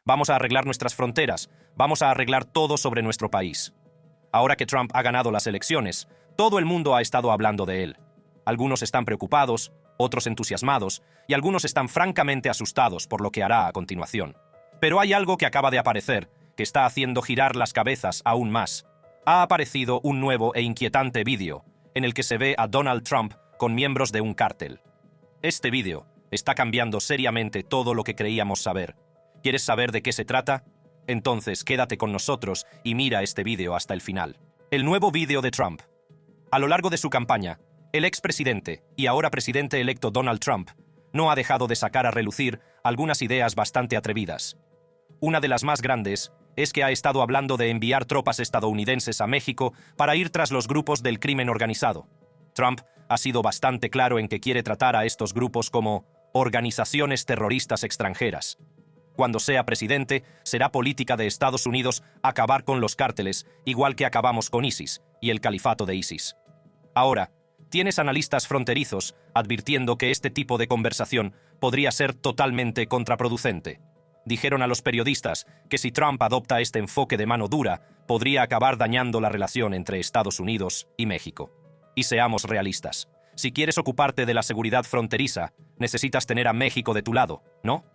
Vamos a arreglar nuestras fronteras, vamos a arreglar todo sobre nuestro país. Ahora que Trump ha ganado las elecciones, todo el mundo ha estado hablando de él. Algunos están preocupados, otros entusiasmados, y algunos están francamente asustados por lo que hará a continuación. Pero hay algo que acaba de aparecer, que está haciendo girar las cabezas aún más. Ha aparecido un nuevo e inquietante vídeo, en el que se ve a Donald Trump con miembros de un cártel. Este vídeo está cambiando seriamente todo lo que creíamos saber. ¿Quieres saber de qué se trata? Entonces quédate con nosotros y mira este vídeo hasta el final. El nuevo vídeo de Trump. A lo largo de su campaña, el expresidente y ahora presidente electo Donald Trump no ha dejado de sacar a relucir algunas ideas bastante atrevidas. Una de las más grandes es que ha estado hablando de enviar tropas estadounidenses a México para ir tras los grupos del crimen organizado. Trump ha sido bastante claro en que quiere tratar a estos grupos como organizaciones terroristas extranjeras. Cuando sea presidente, será política de Estados Unidos acabar con los cárteles, igual que acabamos con ISIS y el califato de ISIS. Ahora, tienes analistas fronterizos advirtiendo que este tipo de conversación podría ser totalmente contraproducente. Dijeron a los periodistas que si Trump adopta este enfoque de mano dura, podría acabar dañando la relación entre Estados Unidos y México. Y seamos realistas. Si quieres ocuparte de la seguridad fronteriza, necesitas tener a México de tu lado, ¿no?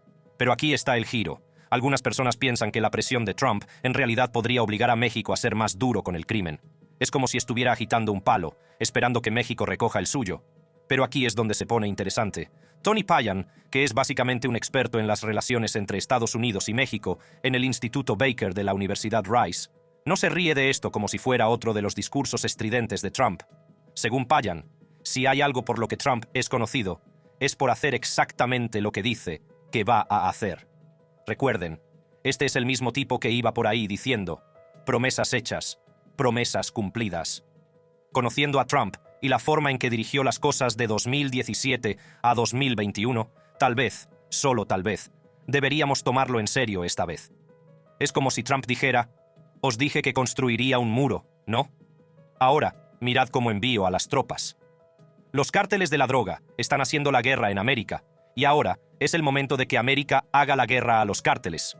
Pero aquí está el giro. Algunas personas piensan que la presión de Trump en realidad podría obligar a México a ser más duro con el crimen. Es como si estuviera agitando un palo, esperando que México recoja el suyo. Pero aquí es donde se pone interesante. Tony Payan, que es básicamente un experto en las relaciones entre Estados Unidos y México en el Instituto Baker de la Universidad Rice, no se ríe de esto como si fuera otro de los discursos estridentes de Trump. Según Payan, si hay algo por lo que Trump es conocido, es por hacer exactamente lo que dice que va a hacer. Recuerden, este es el mismo tipo que iba por ahí diciendo promesas hechas, promesas cumplidas. Conociendo a Trump y la forma en que dirigió las cosas de 2017 a 2021, tal vez, solo tal vez, deberíamos tomarlo en serio esta vez. Es como si Trump dijera, os dije que construiría un muro, ¿no? Ahora, mirad cómo envío a las tropas. Los cárteles de la droga están haciendo la guerra en América, y ahora es el momento de que América haga la guerra a los cárteles.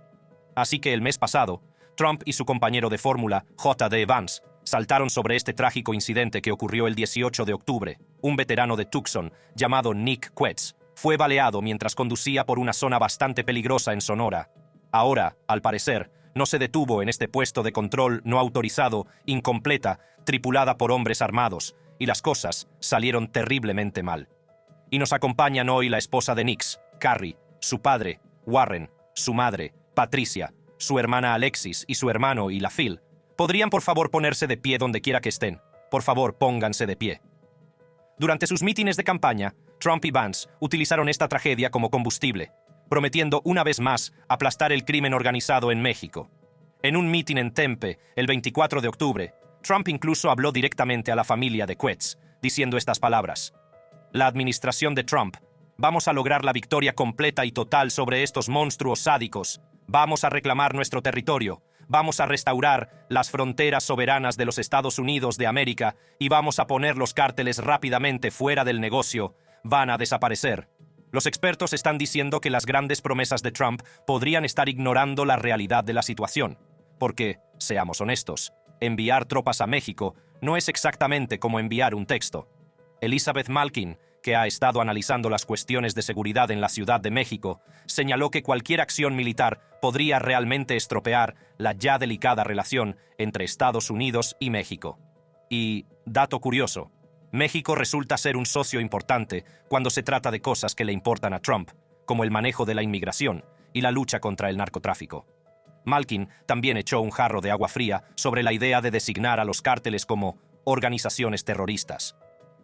Así que el mes pasado, Trump y su compañero de fórmula, J.D. Vance, saltaron sobre este trágico incidente que ocurrió el 18 de octubre. Un veterano de Tucson, llamado Nick Quetz, fue baleado mientras conducía por una zona bastante peligrosa en Sonora. Ahora, al parecer, no se detuvo en este puesto de control no autorizado, incompleta, tripulada por hombres armados, y las cosas salieron terriblemente mal. Y nos acompañan hoy la esposa de Nick, Carrie, su padre, Warren, su madre, Patricia, su hermana Alexis y su hermano Phil. ¿Podrían por favor ponerse de pie donde quiera que estén? Por favor, pónganse de pie. Durante sus mítines de campaña, Trump y Vance utilizaron esta tragedia como combustible, prometiendo una vez más aplastar el crimen organizado en México. En un mitin en Tempe, el 24 de octubre, Trump incluso habló directamente a la familia de Quetz, diciendo estas palabras. La administración de Trump, vamos a lograr la victoria completa y total sobre estos monstruos sádicos. Vamos a reclamar nuestro territorio. Vamos a restaurar las fronteras soberanas de los Estados Unidos de América y vamos a poner los cárteles rápidamente fuera del negocio. Van a desaparecer. Los expertos están diciendo que las grandes promesas de Trump podrían estar ignorando la realidad de la situación. Porque, seamos honestos, enviar tropas a México no es exactamente como enviar un texto. Elizabeth Malkin, que ha estado analizando las cuestiones de seguridad en la Ciudad de México, señaló que cualquier acción militar podría realmente estropear la ya delicada relación entre Estados Unidos y México. Y, dato curioso, México resulta ser un socio importante cuando se trata de cosas que le importan a Trump, como el manejo de la inmigración y la lucha contra el narcotráfico. Malkin también echó un jarro de agua fría sobre la idea de designar a los cárteles como organizaciones terroristas.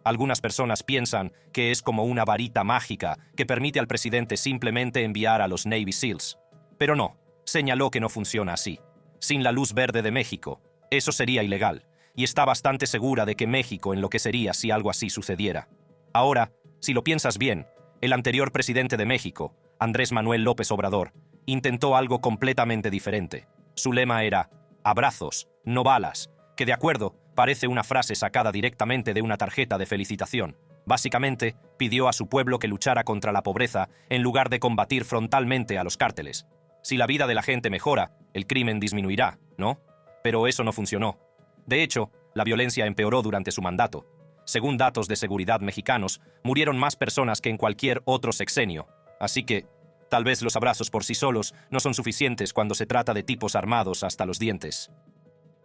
Algunas personas piensan que es como una varita mágica que permite al presidente simplemente enviar a los Navy SEALs. Pero no, señaló que no funciona así. Sin la luz verde de México, eso sería ilegal, y está bastante segura de que México enloquecería si algo así sucediera. Ahora, si lo piensas bien, el anterior presidente de México, Andrés Manuel López Obrador, intentó algo completamente diferente. Su lema era, abrazos, no balas, que de acuerdo, parece una frase sacada directamente de una tarjeta de felicitación. Básicamente, pidió a su pueblo que luchara contra la pobreza en lugar de combatir frontalmente a los cárteles. Si la vida de la gente mejora, el crimen disminuirá, ¿no? Pero eso no funcionó. De hecho, la violencia empeoró durante su mandato. Según datos de seguridad mexicanos, murieron más personas que en cualquier otro sexenio. Así que, tal vez los abrazos por sí solos no son suficientes cuando se trata de tipos armados hasta los dientes.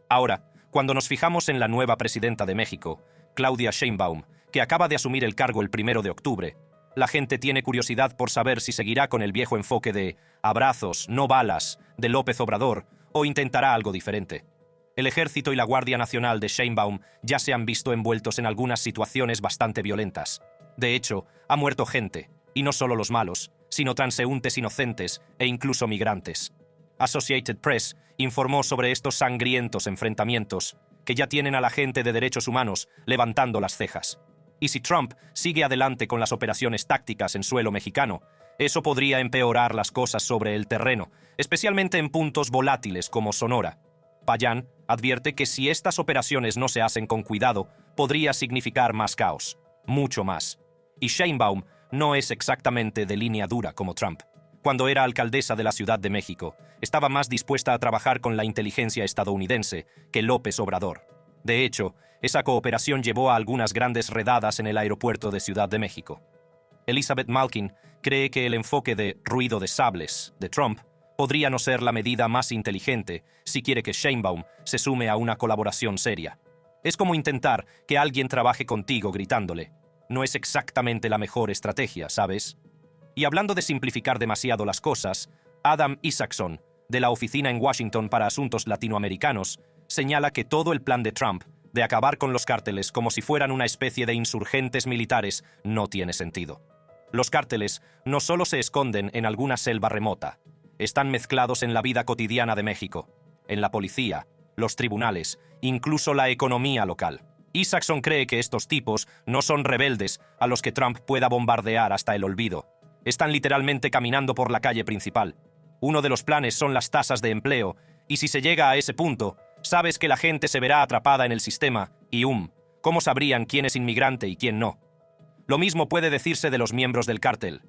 Ahora, cuando nos fijamos en la nueva presidenta de México, Claudia Sheinbaum, que acaba de asumir el cargo el 1 de octubre, la gente tiene curiosidad por saber si seguirá con el viejo enfoque de abrazos, no balas, de López Obrador, o intentará algo diferente. El Ejército y la Guardia Nacional de Sheinbaum ya se han visto envueltos en algunas situaciones bastante violentas. De hecho, ha muerto gente, y no solo los malos, sino transeúntes inocentes e incluso migrantes. Associated Press informó sobre estos sangrientos enfrentamientos, que ya tienen a la gente de derechos humanos levantando las cejas. Y si Trump sigue adelante con las operaciones tácticas en suelo mexicano, eso podría empeorar las cosas sobre el terreno, especialmente en puntos volátiles como Sonora. Payán advierte que si estas operaciones no se hacen con cuidado, podría significar más caos, mucho más. Y Sheinbaum no es exactamente de línea dura como Trump. Cuando era alcaldesa de la Ciudad de México, estaba más dispuesta a trabajar con la inteligencia estadounidense que López Obrador. De hecho, esa cooperación llevó a algunas grandes redadas en el aeropuerto de Ciudad de México. Elizabeth Malkin cree que el enfoque de ruido de sables de Trump podría no ser la medida más inteligente si quiere que Sheinbaum se sume a una colaboración seria. Es como intentar que alguien trabaje contigo gritándole. No es exactamente la mejor estrategia, ¿sabes? Y hablando de simplificar demasiado las cosas, Adam Isaacson, de la Oficina en Washington para Asuntos Latinoamericanos, señala que todo el plan de Trump de acabar con los cárteles como si fueran una especie de insurgentes militares no tiene sentido. Los cárteles no solo se esconden en alguna selva remota, están mezclados en la vida cotidiana de México, en la policía, los tribunales, incluso la economía local. Isaacson cree que estos tipos no son rebeldes a los que Trump pueda bombardear hasta el olvido. Están literalmente caminando por la calle principal. Uno de los planes son las tasas de empleo, y si se llega a ese punto, sabes que la gente se verá atrapada en el sistema y ¿cómo sabrían quién es inmigrante y quién no? Lo mismo puede decirse de los miembros del cártel.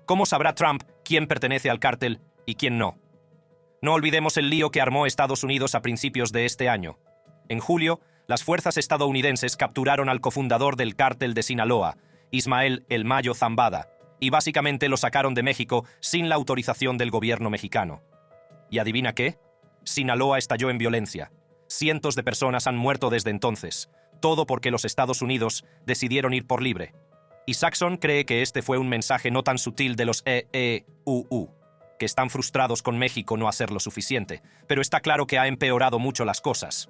¿Cómo sabrá Trump quién pertenece al cártel y quién no? No olvidemos el lío que armó Estados Unidos a principios de este año. En julio, las fuerzas estadounidenses capturaron al cofundador del cártel de Sinaloa, Ismael El Mayo Zambada, y básicamente lo sacaron de México sin la autorización del gobierno mexicano. ¿Y adivina qué? Sinaloa estalló en violencia. Cientos de personas han muerto desde entonces, todo porque los Estados Unidos decidieron ir por libre. Isaacson cree que este fue un mensaje no tan sutil de los EEUU, que están frustrados con México no hacer lo suficiente, pero está claro que ha empeorado mucho las cosas.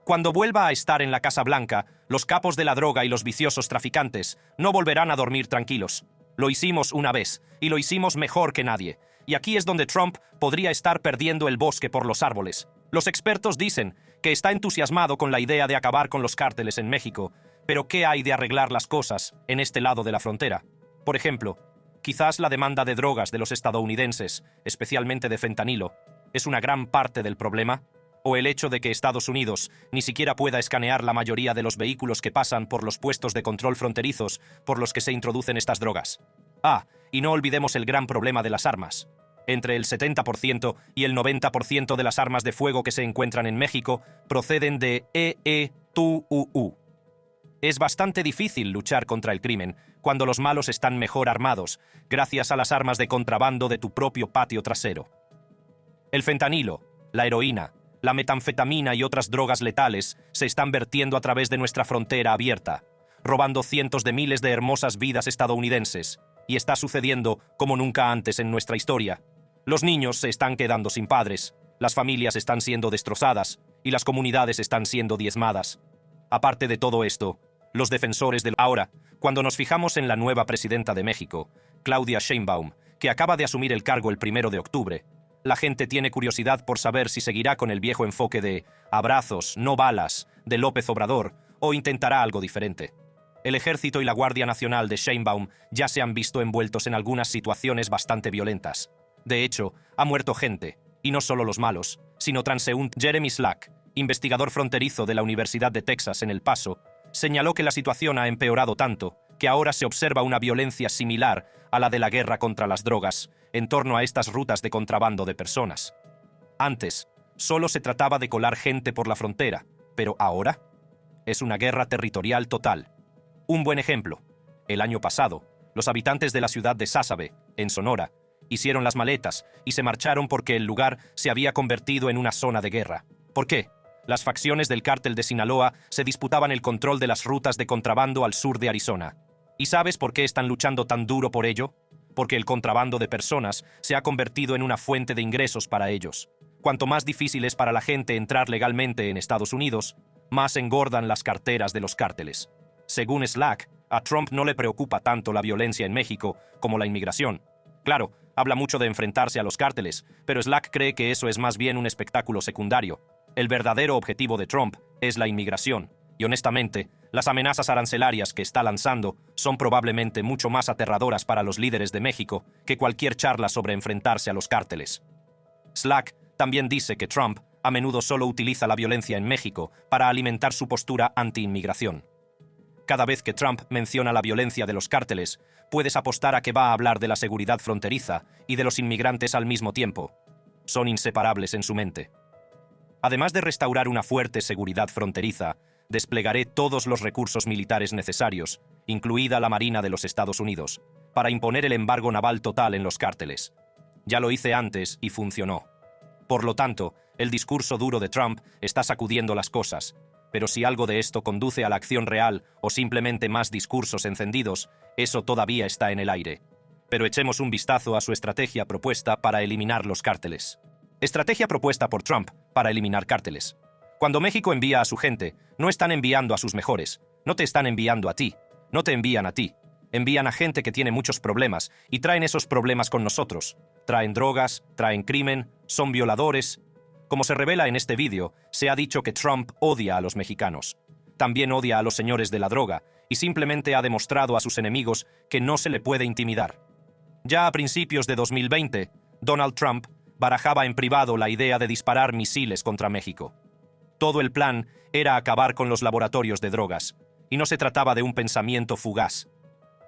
Cuando vuelva a estar en la Casa Blanca, los capos de la droga y los viciosos traficantes no volverán a dormir tranquilos. Lo hicimos una vez, y lo hicimos mejor que nadie. Y aquí es donde Trump podría estar perdiendo el bosque por los árboles. Los expertos dicen que está entusiasmado con la idea de acabar con los cárteles en México, pero ¿qué hay de arreglar las cosas en este lado de la frontera? Por ejemplo, quizás la demanda de drogas de los estadounidenses, especialmente de fentanilo, es una gran parte del problema, o el hecho de que Estados Unidos ni siquiera pueda escanear la mayoría de los vehículos que pasan por los puestos de control fronterizos por los que se introducen estas drogas. Y no olvidemos el gran problema de las armas. Entre el 70% y el 90% de las armas de fuego que se encuentran en México proceden de EEUU. Es bastante difícil luchar contra el crimen cuando los malos están mejor armados, gracias a las armas de contrabando de tu propio patio trasero. El fentanilo, la heroína, la metanfetamina y otras drogas letales se están vertiendo a través de nuestra frontera abierta, robando cientos de miles de hermosas vidas estadounidenses, y está sucediendo como nunca antes en nuestra historia. Los niños se están quedando sin padres, las familias están siendo destrozadas y las comunidades están siendo diezmadas. Aparte de todo esto, los defensores del ahora, cuando nos fijamos en la nueva presidenta de México, Claudia Sheinbaum, que acaba de asumir el cargo el 1 de octubre, la gente tiene curiosidad por saber si seguirá con el viejo enfoque de abrazos, no balas, de López Obrador, o intentará algo diferente. El Ejército y la Guardia Nacional de Sheinbaum ya se han visto envueltos en algunas situaciones bastante violentas. De hecho, ha muerto gente, y no solo los malos, sino transeúntes. Jeremy Slack, investigador fronterizo de la Universidad de Texas en El Paso, señaló que la situación ha empeorado tanto que ahora se observa una violencia similar a la de la guerra contra las drogas en torno a estas rutas de contrabando de personas. Antes, solo se trataba de colar gente por la frontera, pero ahora es una guerra territorial total. Un buen ejemplo: el año pasado, los habitantes de la ciudad de Sásabe, en Sonora, hicieron las maletas y se marcharon porque el lugar se había convertido en una zona de guerra. ¿Por qué? Las facciones del cártel de Sinaloa se disputaban el control de las rutas de contrabando al sur de Arizona. ¿Y sabes por qué están luchando tan duro por ello? Porque el contrabando de personas se ha convertido en una fuente de ingresos para ellos. Cuanto más difícil es para la gente entrar legalmente en Estados Unidos, más engordan las carteras de los cárteles. Según Slack, a Trump no le preocupa tanto la violencia en México como la inmigración. Claro, habla mucho de enfrentarse a los cárteles, pero Slack cree que eso es más bien un espectáculo secundario. El verdadero objetivo de Trump es la inmigración, y honestamente, las amenazas arancelarias que está lanzando son probablemente mucho más aterradoras para los líderes de México que cualquier charla sobre enfrentarse a los cárteles. Slack también dice que Trump a menudo solo utiliza la violencia en México para alimentar su postura anti-inmigración. Cada vez que Trump menciona la violencia de los cárteles, puedes apostar a que va a hablar de la seguridad fronteriza y de los inmigrantes al mismo tiempo. Son inseparables en su mente. Además de restaurar una fuerte seguridad fronteriza, desplegaré todos los recursos militares necesarios, incluida la Marina de los Estados Unidos, para imponer el embargo naval total en los cárteles. Ya lo hice antes y funcionó. Por lo tanto, el discurso duro de Trump está sacudiendo las cosas, pero si algo de esto conduce a la acción real o simplemente más discursos encendidos, eso todavía está en el aire. Pero echemos un vistazo a su estrategia propuesta para eliminar los cárteles. Estrategia propuesta por Trump para eliminar cárteles. Cuando México envía a su gente, no están enviando a sus mejores, no te están enviando a ti, no te envían a ti. Envían a gente que tiene muchos problemas y traen esos problemas con nosotros. Traen drogas, traen crimen, son violadores. Como se revela en este vídeo, se ha dicho que Trump odia a los mexicanos. También odia a los señores de la droga y simplemente ha demostrado a sus enemigos que no se le puede intimidar. Ya a principios de 2020, Donald Trump barajaba en privado la idea de disparar misiles contra México. Todo el plan era acabar con los laboratorios de drogas, y no se trataba de un pensamiento fugaz.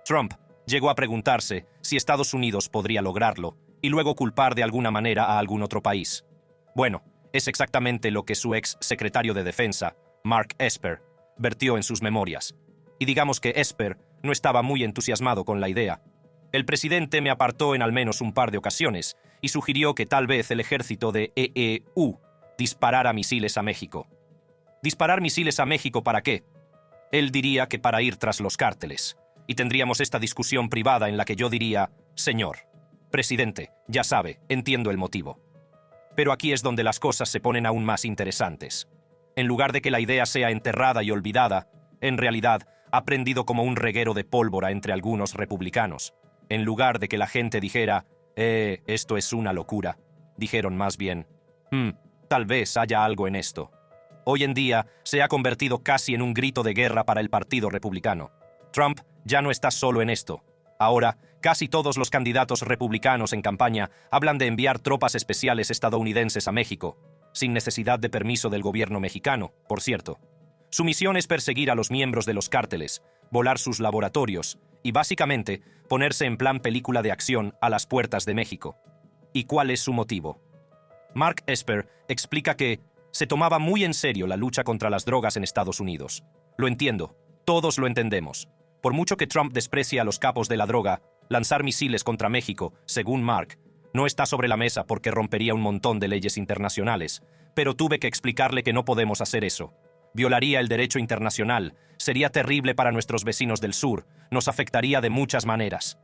Trump llegó a preguntarse si Estados Unidos podría lograrlo, y luego culpar de alguna manera a algún otro país. Bueno, es exactamente lo que su ex secretario de Defensa, Mark Esper, vertió en sus memorias. Y digamos que Esper no estaba muy entusiasmado con la idea. El presidente me apartó en al menos un par de ocasiones y sugirió que tal vez el ejército de EEU disparara misiles a México. ¿Disparar misiles a México para qué? Él diría que para ir tras los cárteles. Y tendríamos esta discusión privada en la que yo diría: señor, presidente, ya sabe, entiendo el motivo. Pero aquí es donde las cosas se ponen aún más interesantes. En lugar de que la idea sea enterrada y olvidada, en realidad ha prendido como un reguero de pólvora entre algunos republicanos. En lugar de que la gente dijera: esto es una locura, dijeron más bien: tal vez haya algo en esto. Hoy en día se ha convertido casi en un grito de guerra para el Partido Republicano. Trump ya no está solo en esto. Ahora, casi todos los candidatos republicanos en campaña hablan de enviar tropas especiales estadounidenses a México, sin necesidad de permiso del gobierno mexicano, por cierto. Su misión es perseguir a los miembros de los cárteles, volar sus laboratorios y, básicamente, ponerse en plan película de acción a las puertas de México. ¿Y cuál es su motivo? Mark Esper explica que se tomaba muy en serio la lucha contra las drogas en Estados Unidos. Lo entiendo, todos lo entendemos. Por mucho que Trump desprecie a los capos de la droga, lanzar misiles contra México, según Mark, no está sobre la mesa porque rompería un montón de leyes internacionales, pero tuve que explicarle que no podemos hacer eso. Violaría el derecho internacional, sería terrible para nuestros vecinos del sur, nos afectaría de muchas maneras.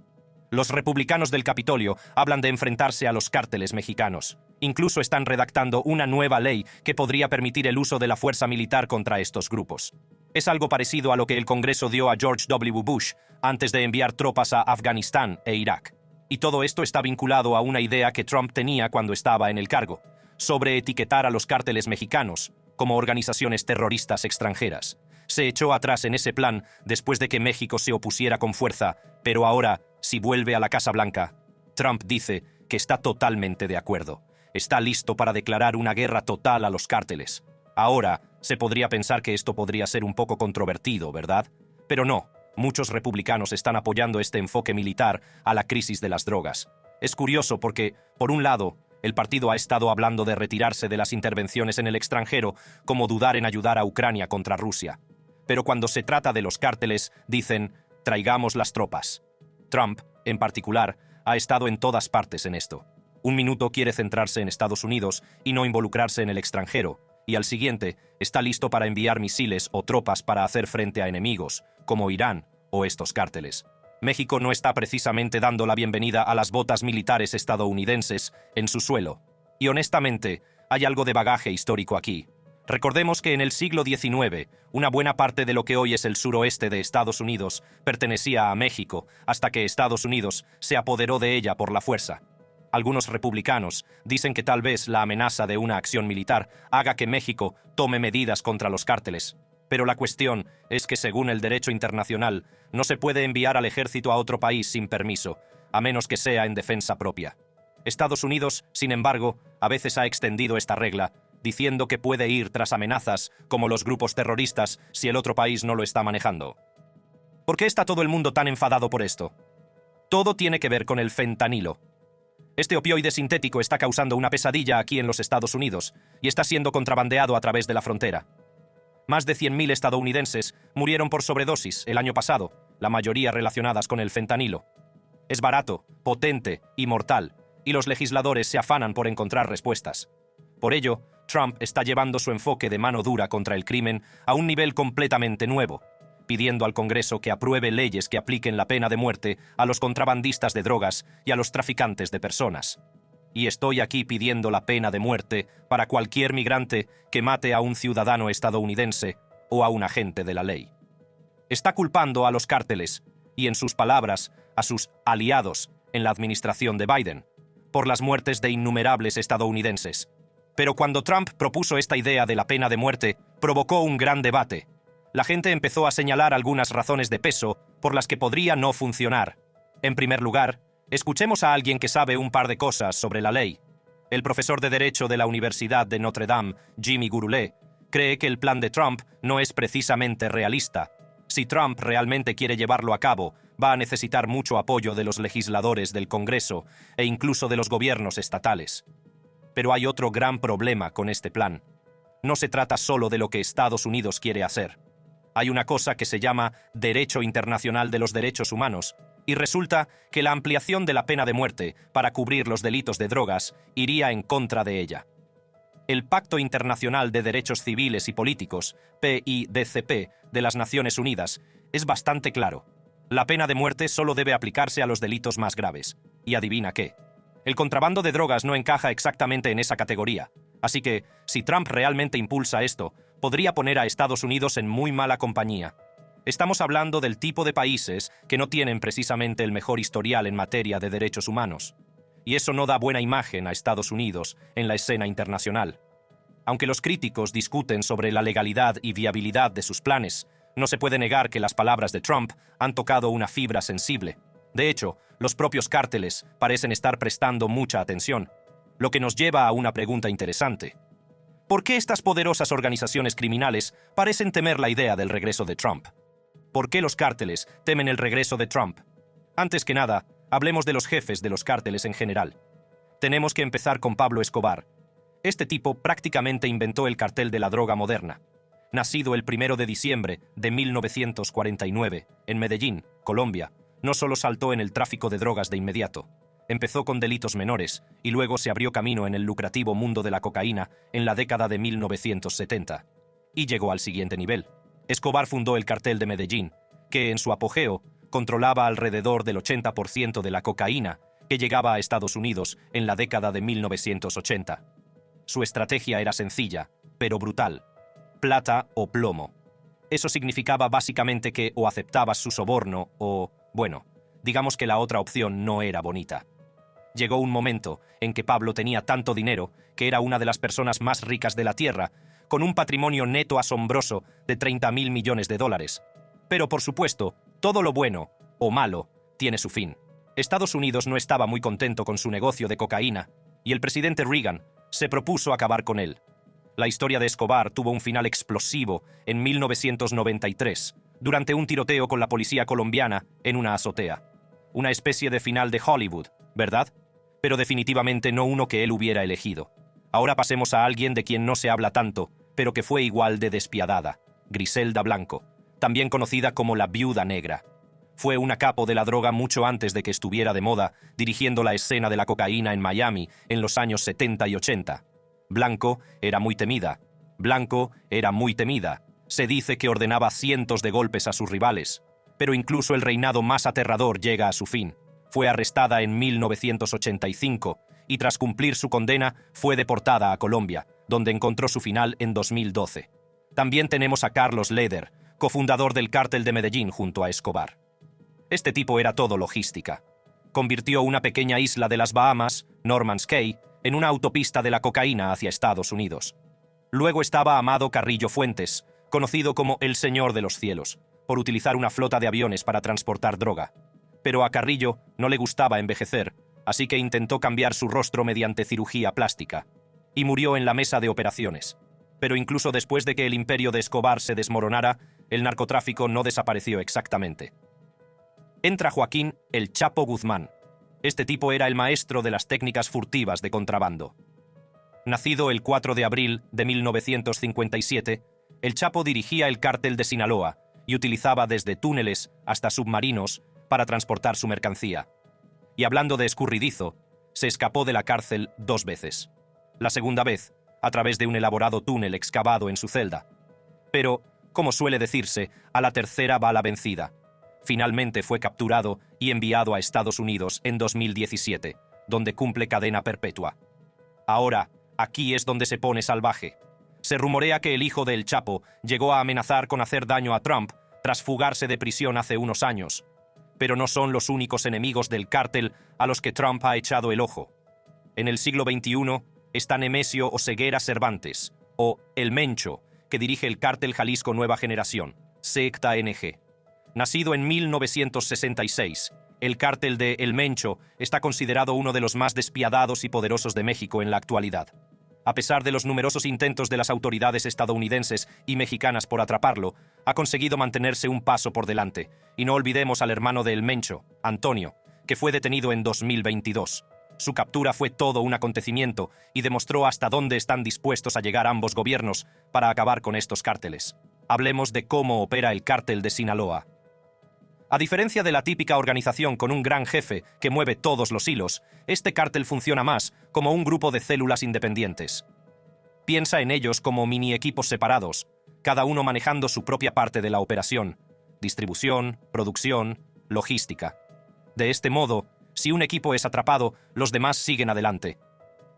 Los republicanos del Capitolio hablan de enfrentarse a los cárteles mexicanos. Incluso están redactando una nueva ley que podría permitir el uso de la fuerza militar contra estos grupos. Es algo parecido a lo que el Congreso dio a George W. Bush antes de enviar tropas a Afganistán e Irak. Y todo esto está vinculado a una idea que Trump tenía cuando estaba en el cargo, sobre etiquetar a los cárteles mexicanos como organizaciones terroristas extranjeras. Se echó atrás en ese plan después de que México se opusiera con fuerza, pero ahora, si vuelve a la Casa Blanca, Trump dice que está totalmente de acuerdo. Está listo para declarar una guerra total a los cárteles. Ahora, se podría pensar que esto podría ser un poco controvertido, ¿verdad? Pero no, Muchos republicanos están apoyando este enfoque militar a la crisis de las drogas. Es curioso porque, por un lado, el partido ha estado hablando de retirarse de las intervenciones en el extranjero, como dudar en ayudar a Ucrania contra Rusia. Pero cuando se trata de los cárteles, dicen, traigamos las tropas. Trump, en particular, ha estado en todas partes en esto. Un minuto quiere centrarse en Estados Unidos y no involucrarse en el extranjero, y al siguiente está listo para enviar misiles o tropas para hacer frente a enemigos, como Irán o estos cárteles. México no está precisamente dando la bienvenida a las botas militares estadounidenses en su suelo. Y honestamente, hay algo de bagaje histórico aquí. Recordemos que en el siglo XIX, una buena parte de lo que hoy es el suroeste de Estados Unidos pertenecía a México, hasta que Estados Unidos se apoderó de ella por la fuerza. Algunos republicanos dicen que tal vez la amenaza de una acción militar haga que México tome medidas contra los cárteles. Pero la cuestión es que, según el derecho internacional, no se puede enviar al ejército a otro país sin permiso, a menos que sea en defensa propia. Estados Unidos, sin embargo, a veces ha extendido esta regla, diciendo que puede ir tras amenazas, como los grupos terroristas, si el otro país no lo está manejando. ¿Por qué está todo el mundo tan enfadado por esto? Todo tiene que ver con el fentanilo. Este opioide sintético está causando una pesadilla aquí en los Estados Unidos y está siendo contrabandeado a través de la frontera. Más de 100.000 estadounidenses murieron por sobredosis el año pasado, la mayoría relacionadas con el fentanilo. Es barato, potente y mortal, y los legisladores se afanan por encontrar respuestas. Por ello, Trump está llevando su enfoque de mano dura contra el crimen a un nivel completamente nuevo, pidiendo al Congreso que apruebe leyes que apliquen la pena de muerte a los contrabandistas de drogas y a los traficantes de personas. Y estoy aquí pidiendo la pena de muerte para cualquier migrante que mate a un ciudadano estadounidense o a un agente de la ley. Está culpando a los cárteles y, en sus palabras, a sus aliados en la administración de Biden por las muertes de innumerables estadounidenses. Pero cuando Trump propuso esta idea de la pena de muerte, provocó un gran debate. La gente empezó a señalar algunas razones de peso por las que podría no funcionar. En primer lugar, escuchemos a alguien que sabe un par de cosas sobre la ley. El profesor de Derecho de la Universidad de Notre Dame, Jimmy Gurulé, cree que el plan de Trump no es precisamente realista. Si Trump realmente quiere llevarlo a cabo, va a necesitar mucho apoyo de los legisladores del Congreso e incluso de los gobiernos estatales. Pero hay otro gran problema con este plan. No se trata solo de lo que Estados Unidos quiere hacer. Hay una cosa que se llama Derecho Internacional de los Derechos Humanos, y resulta que la ampliación de la pena de muerte para cubrir los delitos de drogas iría en contra de ella. El Pacto Internacional de Derechos Civiles y Políticos, PIDCP, de las Naciones Unidas, es bastante claro. La pena de muerte solo debe aplicarse a los delitos más graves. Y adivina qué. El contrabando de drogas no encaja exactamente en esa categoría. Así que, si Trump realmente impulsa esto, podría poner a Estados Unidos en muy mala compañía. Estamos hablando del tipo de países que no tienen precisamente el mejor historial en materia de derechos humanos. Y eso no da buena imagen a Estados Unidos en la escena internacional. Aunque los críticos discuten sobre la legalidad y viabilidad de sus planes, no se puede negar que las palabras de Trump han tocado una fibra sensible. De hecho, los propios cárteles parecen estar prestando mucha atención, lo que nos lleva a una pregunta interesante. ¿Por qué estas poderosas organizaciones criminales parecen temer la idea del regreso de Trump? ¿Por qué los cárteles temen el regreso de Trump? Antes que nada, hablemos de los jefes de los cárteles en general. Tenemos que empezar con Pablo Escobar. Este tipo prácticamente inventó el cartel de la droga moderna. Nacido el 1 de diciembre de 1949, en Medellín, Colombia, no solo saltó en el tráfico de drogas de inmediato. Empezó con delitos menores y luego se abrió camino en el lucrativo mundo de la cocaína en la década de 1970. Y llegó al siguiente nivel. Escobar fundó el cartel de Medellín, que en su apogeo controlaba alrededor del 80% de la cocaína que llegaba a Estados Unidos en la década de 1980. Su estrategia era sencilla, pero brutal. Plata o plomo. Eso significaba básicamente que o aceptabas su soborno o, bueno, digamos que la otra opción no era bonita. Llegó un momento en que Pablo tenía tanto dinero que era una de las personas más ricas de la Tierra, con un patrimonio neto asombroso de $30.000 millones. Pero por supuesto, todo lo bueno, o malo, tiene su fin. Estados Unidos no estaba muy contento con su negocio de cocaína, y el presidente Reagan se propuso acabar con él. La historia de Escobar tuvo un final explosivo en 1993, durante un tiroteo con la policía colombiana en una azotea. Una especie de final de Hollywood, ¿verdad? Pero definitivamente no uno que él hubiera elegido. Ahora pasemos a alguien de quien no se habla tanto, pero que fue igual de despiadada, Griselda Blanco, también conocida como la Viuda Negra. Fue una capo de la droga mucho antes de que estuviera de moda, dirigiendo la escena de la cocaína en Miami en los años 70 y 80. Blanco era muy temida. Se dice que ordenaba cientos de golpes a sus rivales. Pero incluso el reinado más aterrador llega a su fin. Fue arrestada en 1985 y tras cumplir su condena fue deportada a Colombia, donde encontró su final en 2012. También tenemos a Carlos Leder, cofundador del Cártel de Medellín junto a Escobar. Este tipo era todo logística. Convirtió una pequeña isla de las Bahamas, Norman's Cay, en una autopista de la cocaína hacia Estados Unidos. Luego estaba Amado Carrillo Fuentes, conocido como el Señor de los Cielos, por utilizar una flota de aviones para transportar droga. Pero a Carrillo no le gustaba envejecer, así que intentó cambiar su rostro mediante cirugía plástica. Y murió en la mesa de operaciones. Pero incluso después de que el imperio de Escobar se desmoronara, el narcotráfico no desapareció exactamente. Entra Joaquín El Chapo Guzmán. Este tipo era el maestro de las técnicas furtivas de contrabando. Nacido el 4 de abril de 1957, El Chapo dirigía el cártel de Sinaloa y utilizaba desde túneles hasta submarinos para transportar su mercancía. Y hablando de escurridizo, se escapó de la cárcel 2 veces. La segunda vez, a través de un elaborado túnel excavado en su celda. Pero, como suele decirse, a la tercera va la vencida. Finalmente fue capturado y enviado a Estados Unidos en 2017, donde cumple cadena perpetua. Ahora, aquí es donde se pone salvaje. Se rumorea que el hijo de El Chapo llegó a amenazar con hacer daño a Trump tras fugarse de prisión hace unos años. Pero no son los únicos enemigos del cártel a los que Trump ha echado el ojo. En el siglo XXI está Nemesio Oseguera Cervantes, o El Mencho, que dirige el cártel Jalisco Nueva Generación, ZNG. Nacido en 1966, el cártel de El Mencho está considerado uno de los más despiadados y poderosos de México en la actualidad. A pesar de los numerosos intentos de las autoridades estadounidenses y mexicanas por atraparlo, ha conseguido mantenerse un paso por delante. Y no olvidemos al hermano de El Mencho, Antonio, que fue detenido en 2022. Su captura fue todo un acontecimiento y demostró hasta dónde están dispuestos a llegar ambos gobiernos para acabar con estos cárteles. Hablemos de cómo opera el cártel de Sinaloa. A diferencia de la típica organización con un gran jefe que mueve todos los hilos, este cártel funciona más como un grupo de células independientes. Piensa en ellos como mini equipos separados, cada uno manejando su propia parte de la operación: distribución, producción, logística. De este modo, si un equipo es atrapado, los demás siguen adelante.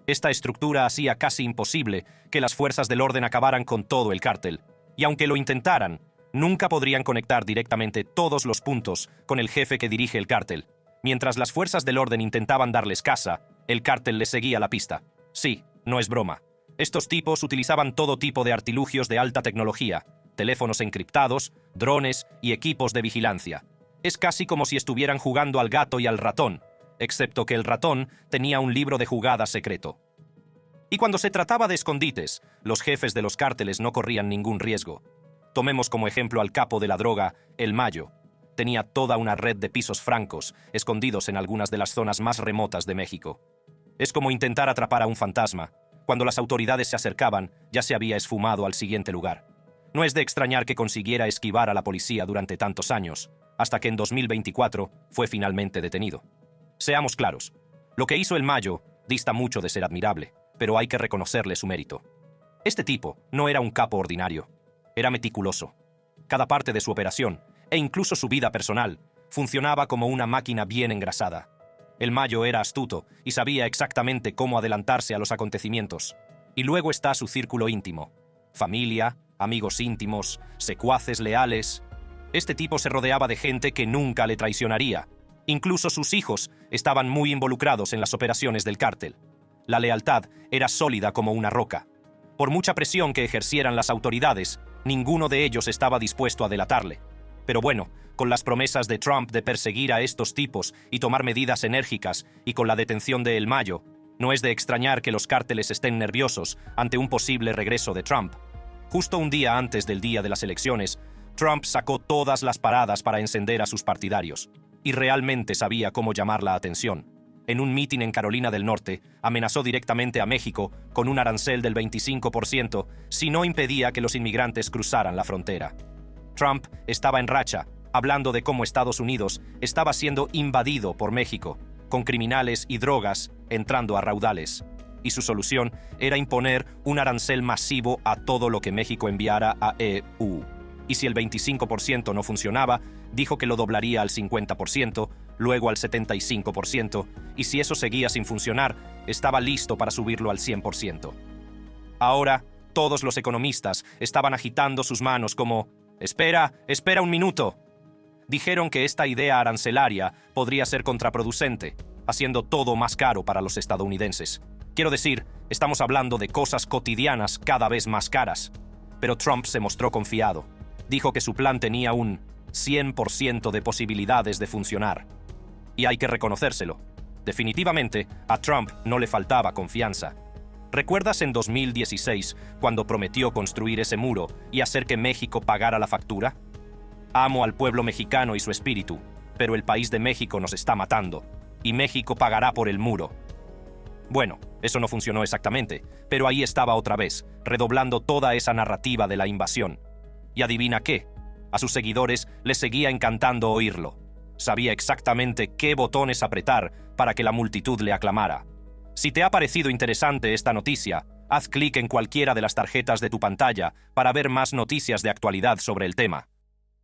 Esta estructura hacía casi imposible que las fuerzas del orden acabaran con todo el cártel, y aunque lo intentaran, nunca podrían conectar directamente todos los puntos con el jefe que dirige el cártel. Mientras las fuerzas del orden intentaban darles caza, el cártel les seguía la pista. Sí, no es broma. Estos tipos utilizaban todo tipo de artilugios de alta tecnología, teléfonos encriptados, drones y equipos de vigilancia. Es casi como si estuvieran jugando al gato y al ratón, excepto que el ratón tenía un libro de jugadas secreto. Y cuando se trataba de escondites, los jefes de los cárteles no corrían ningún riesgo. Tomemos como ejemplo al capo de la droga, El Mayo. Tenía toda una red de pisos francos, escondidos en algunas de las zonas más remotas de México. Es como intentar atrapar a un fantasma. Cuando las autoridades se acercaban, ya se había esfumado al siguiente lugar. No es de extrañar que consiguiera esquivar a la policía durante tantos años, hasta que en 2024 fue finalmente detenido. Seamos claros, lo que hizo El Mayo dista mucho de ser admirable, pero hay que reconocerle su mérito. Este tipo no era un capo ordinario. Era meticuloso. Cada parte de su operación, e incluso su vida personal, funcionaba como una máquina bien engrasada. El Mayo era astuto y sabía exactamente cómo adelantarse a los acontecimientos. Y luego está su círculo íntimo. Familia, amigos íntimos, secuaces leales. Este tipo se rodeaba de gente que nunca le traicionaría. Incluso sus hijos estaban muy involucrados en las operaciones del cártel. La lealtad era sólida como una roca. Por mucha presión que ejercieran las autoridades, ninguno de ellos estaba dispuesto a delatarle. Pero bueno, con las promesas de Trump de perseguir a estos tipos y tomar medidas enérgicas, y con la detención de El Mayo, no es de extrañar que los cárteles estén nerviosos ante un posible regreso de Trump. Justo un día antes del día de las elecciones, Trump sacó todas las paradas para encender a sus partidarios, y realmente sabía cómo llamar la atención. En un mitin en Carolina del Norte, amenazó directamente a México con un arancel del 25% si no impedía que los inmigrantes cruzaran la frontera. Trump estaba en racha, hablando de cómo Estados Unidos estaba siendo invadido por México, con criminales y drogas entrando a raudales, y su solución era imponer un arancel masivo a todo lo que México enviara a EU. Y si el 25% no funcionaba, dijo que lo doblaría al 50%, luego al 75%, y si eso seguía sin funcionar, estaba listo para subirlo al 100%. Ahora, todos los economistas estaban agitando sus manos como «Espera un minuto». Dijeron que esta idea arancelaria podría ser contraproducente, haciendo todo más caro para los estadounidenses. Quiero decir, estamos hablando de cosas cotidianas cada vez más caras. Pero Trump se mostró confiado. Dijo que su plan tenía un 100% de posibilidades de funcionar. Y hay que reconocérselo. Definitivamente, a Trump no le faltaba confianza. ¿Recuerdas en 2016 cuando prometió construir ese muro y hacer que México pagara la factura? Amo al pueblo mexicano y su espíritu, pero el país de México nos está matando, y México pagará por el muro. Bueno, eso no funcionó exactamente, pero ahí estaba otra vez, redoblando toda esa narrativa de la invasión. ¿Y adivina qué? A sus seguidores les seguía encantando oírlo. Sabía exactamente qué botones apretar para que la multitud le aclamara. Si te ha parecido interesante esta noticia, haz clic en cualquiera de las tarjetas de tu pantalla para ver más noticias de actualidad sobre el tema.